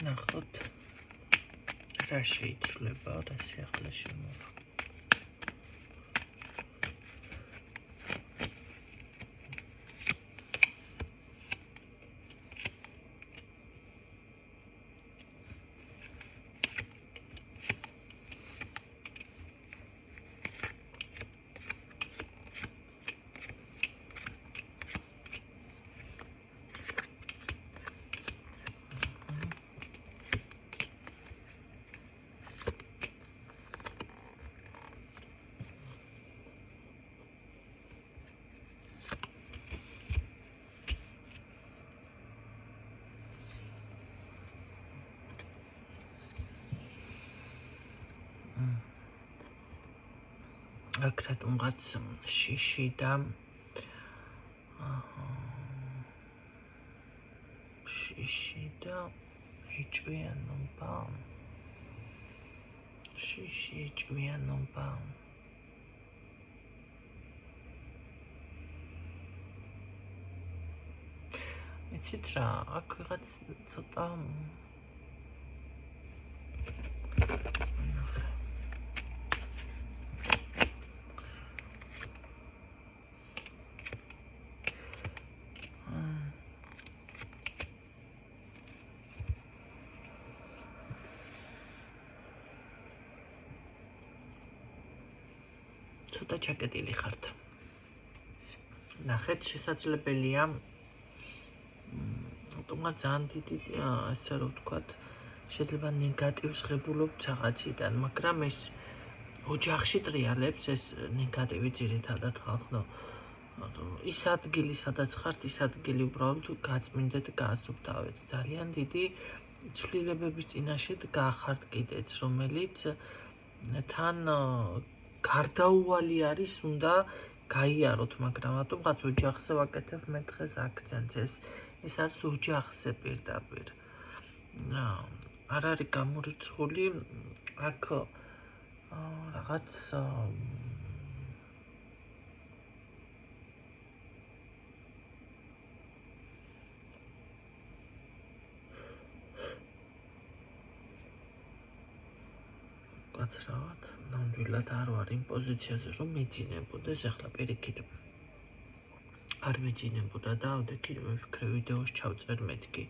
ნახოთ რა შეიძლება რა სიახლე შემოვა. აქ რატომღაც შიში და ეჭვიანობა შიში ეჭვიანობა იცით რა აქ ვიღაც ცოტა ცოტა ჩაკეტილი ხართ. ნახეთ, შესაძლებელია თუმცა ძალიან დიდი ასე რომ ვთქვათ, შეიძლება ნეგატივს ღებულობთ რაღაციდან, მაგრამ ეს ოჯახში ტრიალებს ეს ნეგატივი ძირითადად ხალხო. ის ადგილი, სადაც ხართ, ის ადგილი უბრალოდ გაწმინდეთ, გაასუფთავეთ. ძალიან დიდი ცვლილებების წინაშე დგახართ კიდეც, რომელიც თან გარდაუვალი არის, უნდა გაიაროთ, მაგრამ რატომღაც ოჯახზე ვაკეთებ მე დღეს აქცენტს. ეს არის ოჯახზე პირდაპირ. არ არის გამორიცხული აქ რაღაც კაცრავად, ნამდვილად არ ვარ იმ პოზიციაზე, რომ მეძინებოდეს, ახლა პირიქით არ მეძინებოდა და ვიქნები ვიფიქრე ვიდეოს ჩავწერ მეთქი.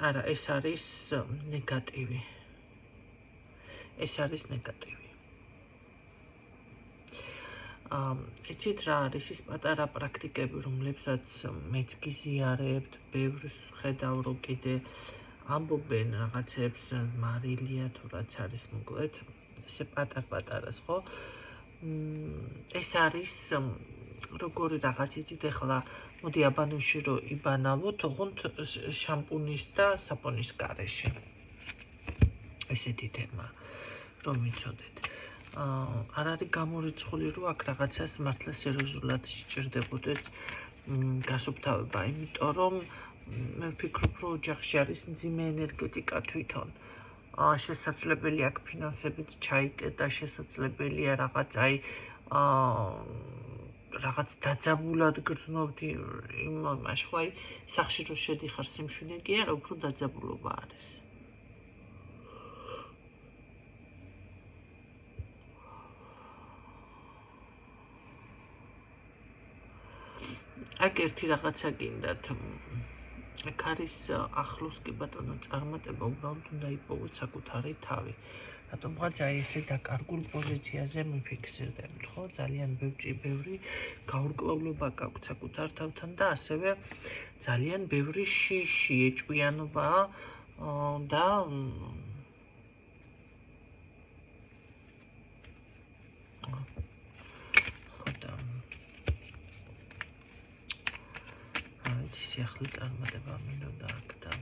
არა, ეს არის ნეგატივი. ეს არის ნეგატივი. იცით რა არის ის პატარა პრაქტიკები, რომლებსაც მეც გიზიარებთ, ბევრს ხედავ, რომ კიდე ამბობენ რაღაცებს, მარილია თუ რაც არის მოკლედ, ესე პატარ-პატარას, ხო? ეს არის როგორი რაღაც იცით ახლა მოდი აბანოში რომ იბანავოთ, ოღონდ შამპუნის და საპონის გარეშე. ესეთი თემა რომ ვიცოდეთ. არ არის გამორიცხული რომ აქ რაღაცას მართლა სერიოზულად სჭირდებოდეს გასუფთავება, იმიტომ რომ მე ვფიქრობ რომ ოჯახში არის მძიმე ენერგეტიკა თვითონ. შესაძლებელია აქ ფინანსებიც ჩაიკეტა, შესაძლებელია რაღაც აი რაღაც დაძაბულად გრძნობდი იმაში, ხო აი სახში რო შედიხარ სიმშვიდე კი არა, უფრო დაძაბულობა არის. აქ ერთი რაღაცა გინდათ. აქ არის ახლოს კი ბატონო წარმატება, უბრალოდ უნდა იპოვოთ საკუთარი თავი. რატომღაც აი ესე დაკარგულ პოზიციაზე მიფიქსირდებით, ხო? ძალიან ბევრი გაურკვევლობა გაქვთ საკუთარ თავთან და ასევე ძალიან ბევრი შიში ეჭვიანობა და სიახლე წარმატება მინდოდა აქ და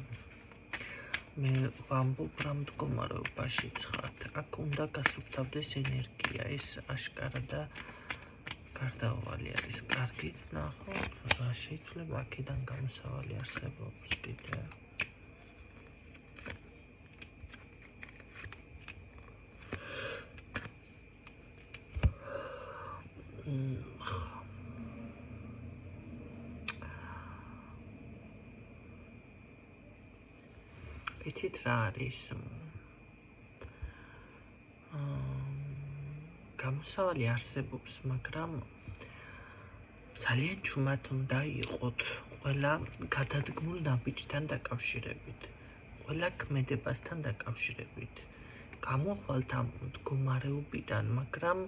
მე ვამბობ რა მდგომარეობაში ხართ. აქ უნდა გასუფთავდეს ენერგია, ეს აშკარა და გარდაუვალი არის. კარგით ნახოთ, რა შეიძლება აქედან გამოსავალი არსებობს კიდე. იცით რა არის? გამოსავალი არსებობს, მაგრამ ძალიან ჩუმად უნდა იყოთ ყველა გადადგმულ ნაბიჯთან დაკავშირებით, ყველა ქმედებასთან დაკავშირებით. გამოხვალთ ამ მდგომარეობიდან, მაგრამ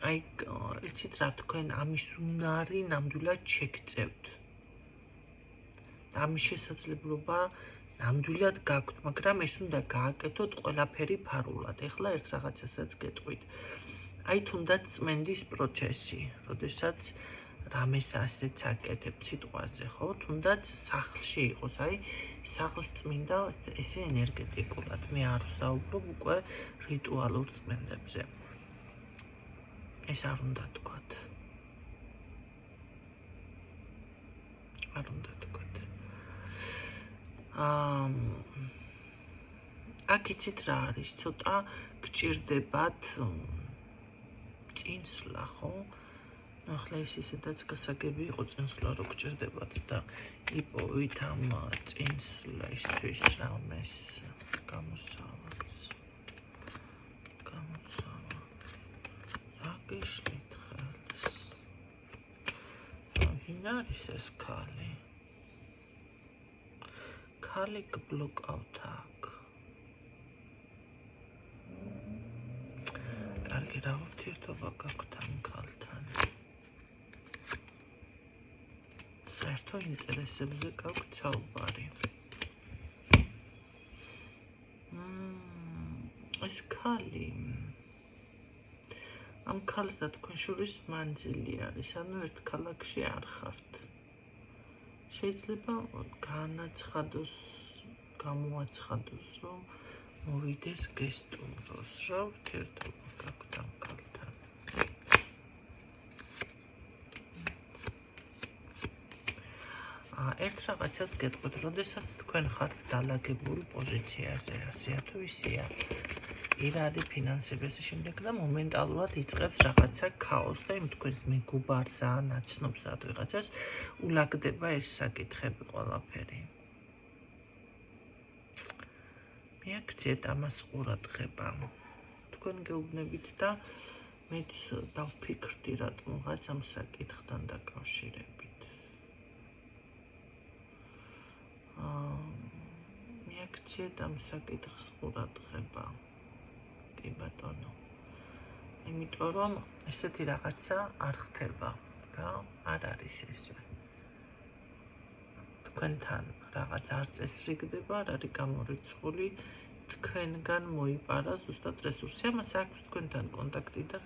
აი, იცით რა, თქვენ ამის უნარი ნამდვილად შეგწევთ. ამის შესაძლებლობა ნამდვილად გაქვთ, მაგრამ ეს უნდა გააკეთოთ ყველაფერი ფარულად. ეხლა ერთ რაღაცასაც გეტყვით. აი, თუნდაც წმენდის პროცესი, როდესაც რამეს ასეც აკეთებთ სიტყვაზე, ხო? თუნდაც სახლში იყოს, აი, სახლს წმინდა ესე ენერგეტიკულად. მე არ ვსაუბრობ უკვე რიტუალურ წმენდებზე. ეს არ უნდა თქვათ. არ უნდა თქვათ. აქ იცით რა არის, ცოტა გჭირდებათ წინსვლა, ხო? ახლა ის ისედაც გასაგები იყო წინსვლა, რო გჭირდებათ და იპოვით ამ წინსვლისთვის რამეს გამოსავალს. რა გიშლით ხელს? ვინ არის ეს ქალი? ქალი გბლოკავთ აქ. კარგი, რა ურთიერთობა გაქვთ ამ ქალთან? საერთო ინტერესებზე გაქვთ საუბარი. ეს ქალი ამ ქალს და თქვენ შორის მანძილი არის, ანუ ერთ ქალაქში არ ხართ. შეიძლება განაცხადოს, გამოაცხადოს, რომ მოვიდეს გესტუმროს. რა ურთიერთობა გაქვთ ამ ქალთან? ერთ რაღაცას გეტყვით, როდესაც თქვენ ხართ დალაგებულ პოზიციაზე, ასეა თუ ისეა, ირადი ფინანსების შემდეგ და მომენტალურად იწყებს რაღაცა ქაოსს და იმ თქვენს მეგობარს ან ნაცნობს ან ვიღაცას ულაგდება ეს საკითხები ყველაფერი. მიაქციეთ ამას ყურადღება. თქვენ გეუბნებით და მეც დავფიქრდი რატომღაც ამ საკითხთან დაკავშირებით. მიაქციეთ ამ საკითხს ყურადღება. კი ბატონო. იმიტომ რომ ესეთი რაღაცა არ ხდება, რა, არ არის ესე. თქვენთან რაღაც არ წესრიგდება, არ არის გამორიცხული, თქვენგან მოიპარა ზუსტად რესურსი, ამას აქვს თქვენთან კონტაქტი და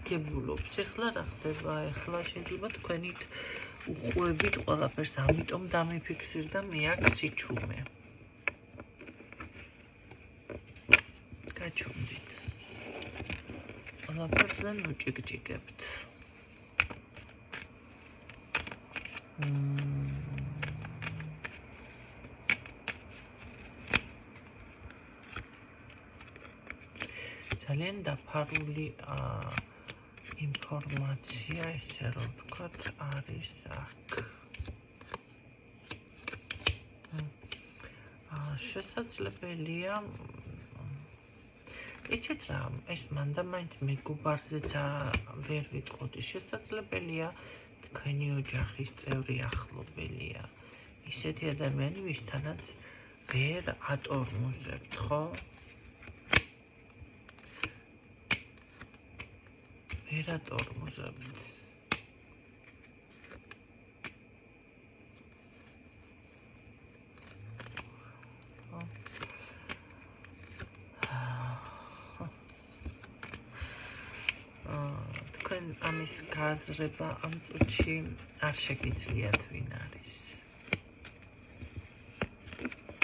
გებულობს. ეხლა რა ხდება? ეხლა შეიძლება თქვენით უყვებით ყველაფერს, ამიტომ დამიფიქსირდა მე აქ სიჩუმე. გაჩვენდით. ყველაფერს δεν უჭიკჭიკებთ. ძალიან დაფარული ინფორმაცია, ესე რომ ვთქვათ, არის აქ. შესაძლებელია იცით რა, ეს მანდა მაინც მეგობარზეც ვერ ვიტყოდი, შესაძლებელია თქვენი ოჯახის წევრი ახლობელია. ისეთი ადამიანი, ვისთანაც ვერ ატორმოზებთ, ხო? ვერ ატორმოზებთ. თქვენ ამის გაზრება ამ წუთში არ შეგიძლიათ ვინ არის.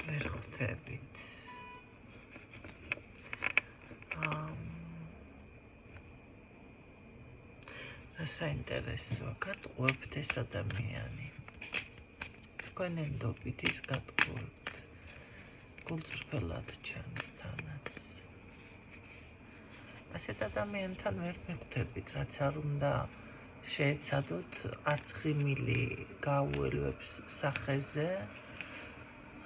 ვერ ხვდებით. რა საინტერესოა, გატყუებთ ეს ადამიანი. თქვენ ენდობით ის გატყუებთ. გულწრფელად ჩანს თანაც. ასეთ ადამიანთან ვერ მიხვდებით, რაც არ უნდა შეეცადოთ, არც ღიმილი გაუელვებს სახეზე,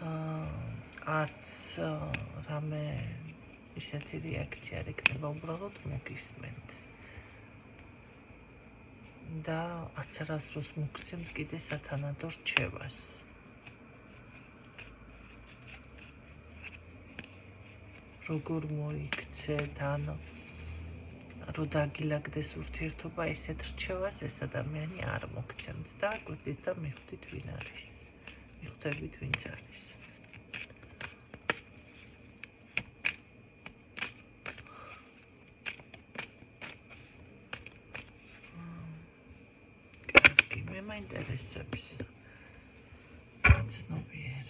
არც რამე ისეთი რეაქცია არ იქნება, უბრალოდ მოგისმენთ. და არც არასდროს მოგცემთ კიდე სათანადო რჩევას. როგორ მოიქცეთ, ან რო დაგილაგდეს ურთიერთობა ესეთ რჩევას ეს ადამიანი არ მოგცემთ და გვერდით და მიხვდით ვინ არის. მიხვდებით ვინც არის. კარგი, მე მაინტერესებს ცნობიერი.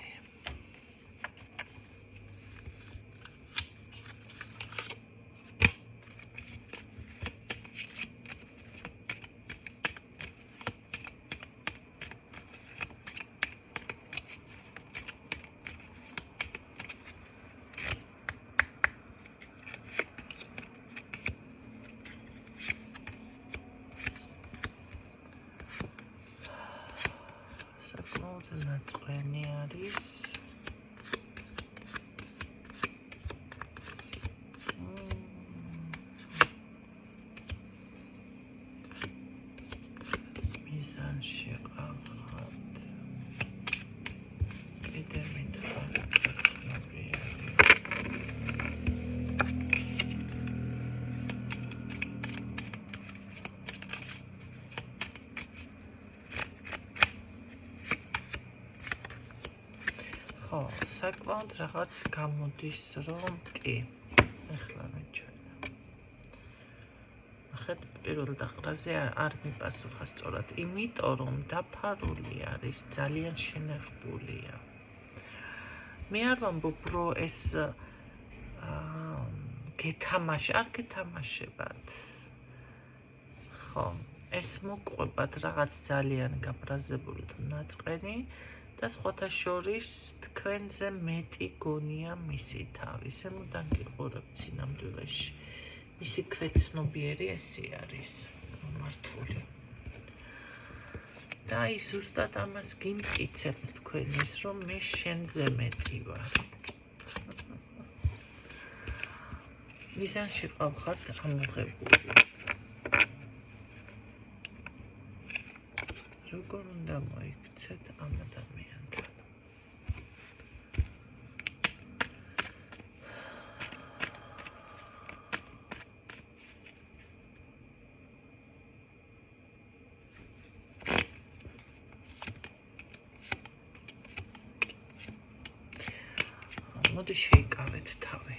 ნაწყვენი არის მიზანში ყავთ კიდე მითხარით ცნობიერი საკმაოდ რაღაც გამოდის რომ კი ეხლა მეჩვენა ახეთ პირველ დაყრაზე არ მიპასუხა სწორად იმიტომ რომ დაფარული არის ძალიან შენახებულია მე არ ვამბობ რომ ეს არ გეთამაშებათ ხო ეს მოყვებათ რაღაც ძალიან გაბრაზებული ნაწყენი და სხვათა შორის თქვენზე მეტი გონია მისი თავი. მუდამ გიყურებთ სინამდვილეში. მისი ქვეცნობიერი ესე არის მართული. და ის ზუსტად ამას გიმტკიცებთ თქვენის, რომ მე შენზე მეტი ვარ. მიზანში ყავხართ ამოღებული. როგორ უნდა მოიქცეთ ამ ადამიანთან? მოდი შეიკავეთ თავი.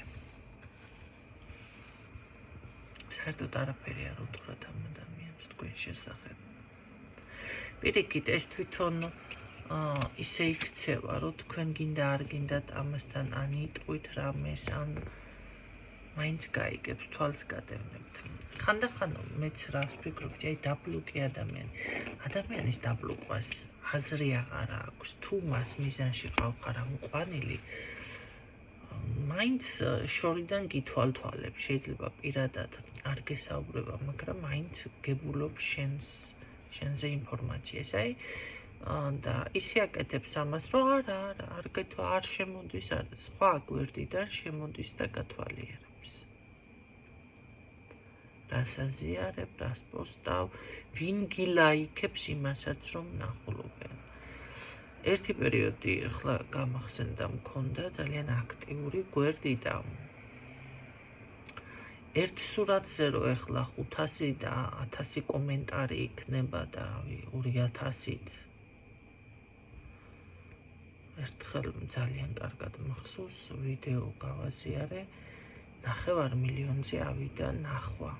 საერთოდ არაფერი არ უთხრათ ამ ადამიანს თქვენ შესახებ. პირიქით ეს თვითონ ისე იქცევა, რომ თქვენ გინდა არ გინდათ ამასთან ან იტყვით რამეს, ან მაინც გაიგებს, თვალს გადევნებთ. ხანდახან მეც რას ვფიქრობ, აი დაბლოკი ადამიანი. ადამიანის დაბლოკვას აზრი აღარ აქვს. თუ მას მიზანში ყავხარ ამყვანილი, მაინც შორიდან გითვალთვალებ, შეიძლება პირადად არ გესაუბრება, მაგრამ მაინც გებულობ შენზე ინფორმაციას, და ისე აკეთებს ამას, რომ არ შემოდის, სხვა გვერდიდან შემოდის და გათვალიერებს. რას აზიარებ, რას პოსტავ, ვინ გილაიქებს იმასაც, რომ ნახულობენ. ერთი პერიოდი ახლა გამახსენდა მქონდა ძალიან აქტიური გვერდი და ერთ სურათზე რო ეხლა 500 და 1000 კომენტარი იქნება და 2000-ით ერთხელ ძალიან კარგად მახსოვს ვიდეო გავაზიარე 500,000-ზე ავიდა ნახვა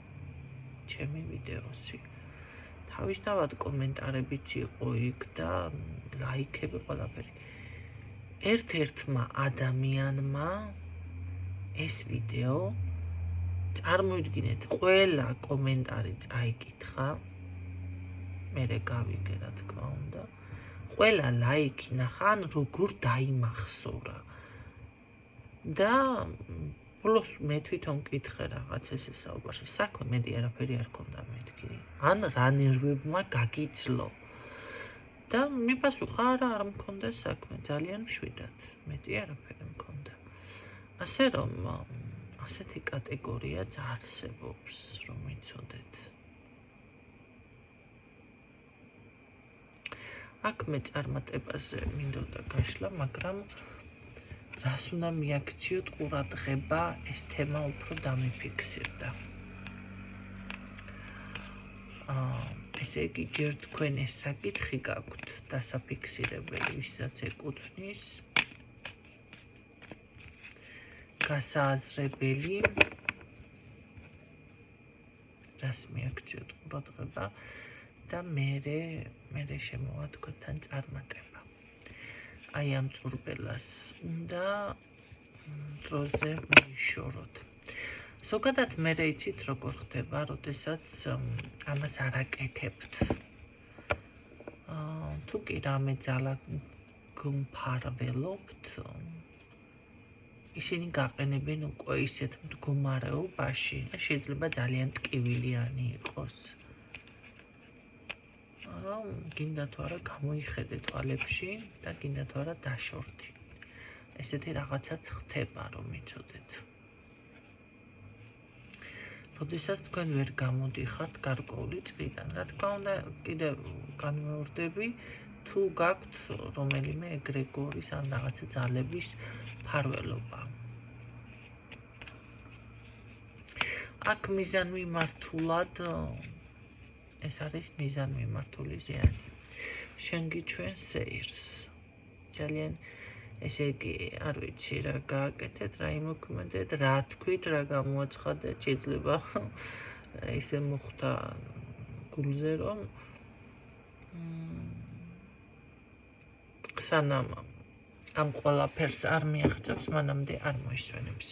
ჩემი ვიდეოსი თავისთავად კომენტარებიც იყო იქ და ლაიქები ყველაფერი ერთ-ერთმა ადამიანმა ეს ვიდეო წარმოიდგინეთ, ყველა კომენტარი წაიკითხა, მერე გავიგე რა თქმა უნდა, ყველა ლაიქი ნახა, ან როგორ დაიმახსოვრა. და ბოლოს მე თვითონ მკითხე რაღაც ესე საუბარში, საქმე მეტი არაფერი არ ქონდა მეთქი. ან რა ნერვებმა გაგიწლო. და მიპასუხა არ მქონდა საქმე, ძალიან მშვიდად, მეტი არაფერი მქონდა. ასე რომ ასეთი კატეგორიაც არსებობს, რომ იცოდეთ. აქ მე წარმატებაზე მინდოდა გაშლა, მაგრამ რას უნდა მიაქციოთ ყურადღება, ეს თემა უფრო დამიფიქსირდა. ესე იგი, ჯერ თქვენ ეს საკითხი გაქვთ დასაფიქსირებელი, ვისაც ეკუთვნის, გასააზრებელი, რას მიაქციოთ ყურადღება და მერე შემოვა თქვენთან წარმატება. აი ამ წურბელას უნდა დროზე მოიშოროთ. ზოგადად მე იცით როგორ ხდება, როდესაც ამას არ აკეთებთ. თუ კი რამე ძალა გმფარველობთ, ისინი გაყენებენ უკვე ისეთ მდგომარეობაში, შეიძლება ძალიან ტკივილიანი იყოს. რომ გინდა თუ არა გამოიხედე თვალებში და გინდა თუ არა დაშორდი. ესეთი რაღაცაც ხდება, რომ იცოდეთ. როდესაც თქვენ ვერ გამოდიხართ გარკვეული წრიდან, რა თქმა უნდა, კიდევ განმეორდები, თუ გაქვთ რომელიმე ეგრეგორის ან რაღაცა ძალების მფარველობა. აქ მიზანმიმართულად ეს არის მიზანმიმართული ზიანი. შენ გიჩვენ სეირს. ძალიან ესე იგი, არ ვიცი რა გააკეთეთ, რა იმოქმედეთ, რა თქვით, რა გამოაცხადეთ, შეიძლება ისე მოხდა გულზე, რომ სანამ ამ ყველაფერს არ მიაღწევს, მანამდე არ მოისვენებს.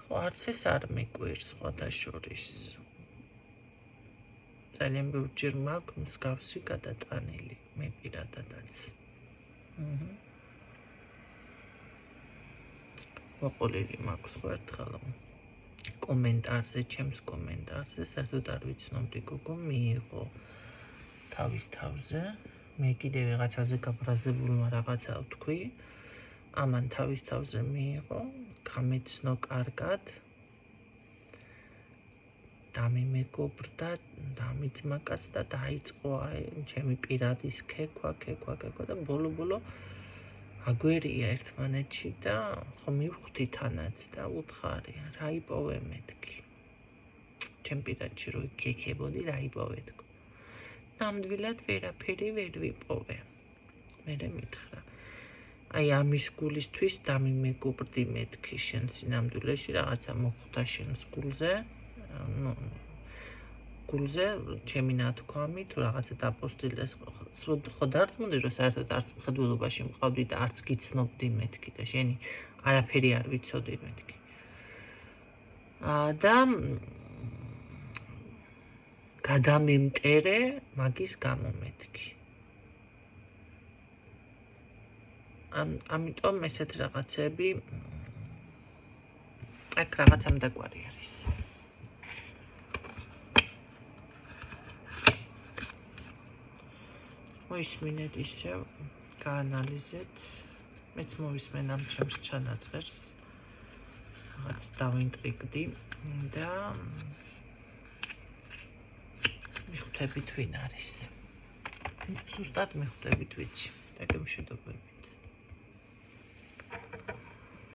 ხო, არც ეს არ მიკვირს სხვათა შორის. ძალიან ბევრჯერ მაქვს მსგავსი გადატანილი, მე პირადადაც. მოყოლილი მაქვს ხო ერთხელ კომენტარზე, ჩემს კომენტარზე, საერთოდ არ ვიცნობდი, გოგო მიიღო თავის თავზე. მე კიდე ვიღაცაზე გაბრაზებულმა რაღაცა ვთქვი, ამან თავის თავზე მიიღო, გამეცნო კარგად. დამიმეგობრდა, დამიძმაკაც და დაიწყო ჩემი პირადის ქეკვა და ბოლო აგვერია ერთმანეთში და ხო მივხვდი თანაც და უთხარი, რა იპოვე მეთქი. ჩემ პირადში რო იქეკებოდი, რა იპოვე თქო. ნამდვილად ვერაფერი ვერ ვიპოვე. მერე მითხრა. აი ამის გულისთვის დამიმეგობრდი მეთქი შენ სინამდვილეში რაღაცა მოხდა შენს გულზე. გულზე ჩემი ნათქვამი თუ რაღაცა დაპოსტილდეს ხო დარწმუნდი რომ საერთოდ არც მხედველობაში მყავდი და არც გიცნობდი მეთქი და შენი არაფერი არ ვიცოდი მეთქი. და გადამემტერე მაგის გამო მეთქი. ამიტომ ესეთ რაღაცები აქ რაღაც ამდაგვარი არის. მოისმინეთ ისევ, გაანალიზეთ, მეც მოვისმენ ამ ჩემს ჩანაწერს, რაღაც დავინტრიგდი და მიხვდებით ვინ არის. ზუსტად მიხვდებით ვიცი და გემშვიდობებით.